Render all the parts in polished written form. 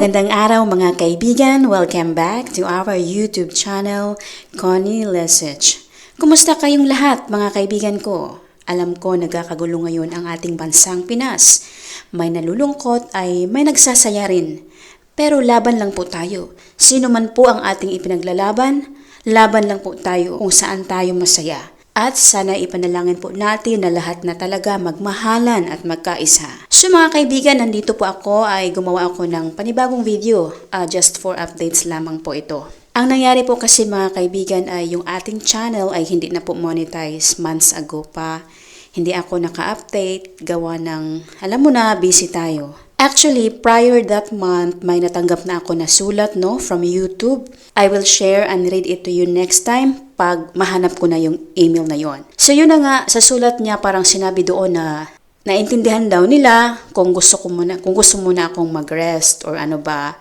Magandang araw mga kaibigan! Welcome back to our YouTube channel, Connie Lesage. Kumusta kayong lahat mga kaibigan ko? Alam ko nagkakagulo ngayon ang ating bansang Pinas. May nalulungkot ay may nagsasaya rin. Pero laban lang po tayo. Sino man po ang ating ipinaglalaban, laban lang po tayo kung saan tayo masaya. At sana ipanalangin po natin na lahat na talaga magmahalan at magkaisa. So mga kaibigan, nandito po ako ay gumawa ako ng panibagong video. Just for updates lamang po ito. Ang nangyari po kasi mga kaibigan ay yung ating channel ay hindi na po monetize months ago pa. Hindi ako naka-update, gawa ng, alam mo na, busy tayo. Actually, prior that month, may natanggap na ako na sulat from YouTube. I will share and read it to you next time pag mahanap ko na yung email na yon. So yun na nga, sa sulat niya parang sinabi doon na naintindihan daw nila kung gusto muna akong mag-rest or ano ba,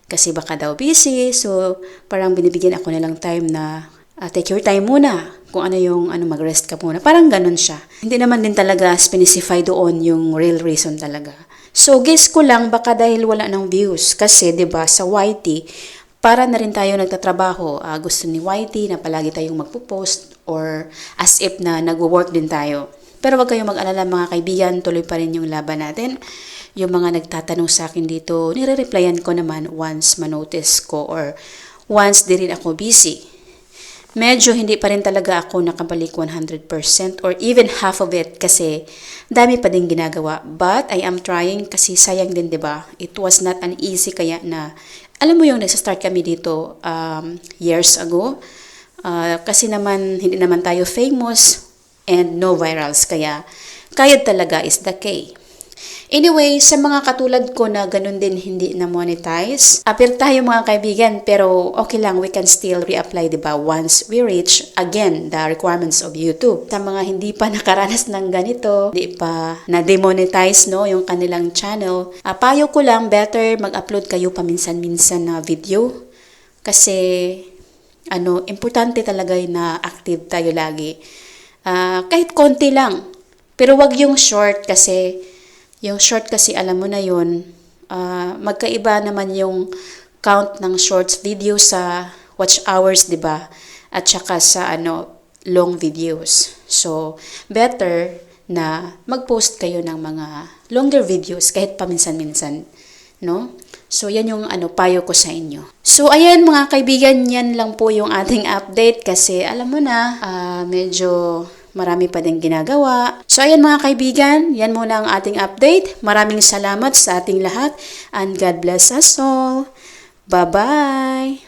kasi baka daw busy. So parang binibigyan ako nilang time na take your time muna. Kung ano yung mag-rest ka muna. Parang ganun siya. Hindi naman din talaga specify doon yung real reason talaga. So guess ko lang baka dahil wala ng views. Kasi 'di ba sa YT, para na rin tayo nagtatrabaho. Gusto ni YT na palagi tayong magpo-post or as if na nagwo-work din tayo. Pero wag kayong mag-alala mga kaibigan, tuloy pa rin yung laban natin. Yung mga nagtatanong sa akin dito, nire-replyan ko naman once manotice ko or once di rin ako busy. Medyo hindi pa rin talaga ako nakabalik 100% or even half of it kasi dami pa din ginagawa. But I am trying kasi sayang din, 'di ba? It was not an easy kaya na alam mo yung nagsa-start kami dito years ago. Kasi naman hindi naman tayo famous and no virals kaya kayod talaga is the key. Anyway, sa mga katulad ko na ganun din hindi na monetize, appear tayo mga kaibigan pero okay lang, we can still reapply, diba? Once we reach, again, the requirements of YouTube. Sa mga hindi pa nakaranas ng ganito, hindi pa na-demonetize yung kanilang channel, payo ko lang, better mag-upload kayo paminsan-minsan na video. Kasi, importante talaga na active tayo lagi. Kahit konti lang. Pero wag yung short kasi yung short kasi alam mo na yun, magkaiba naman yung count ng shorts video sa watch hours, 'di ba? At saka sa long videos. So, better na mag-post kayo ng mga longer videos kahit paminsan-minsan, no? So, yan yung payo ko sa inyo. So, ayan mga kaibigan, yan lang po yung ating update kasi alam mo na, medyo marami pa din ginagawa. So, ayan mga kaibigan, yan muna ang ating update. Maraming salamat sa ating lahat and God bless us all. Bye-bye!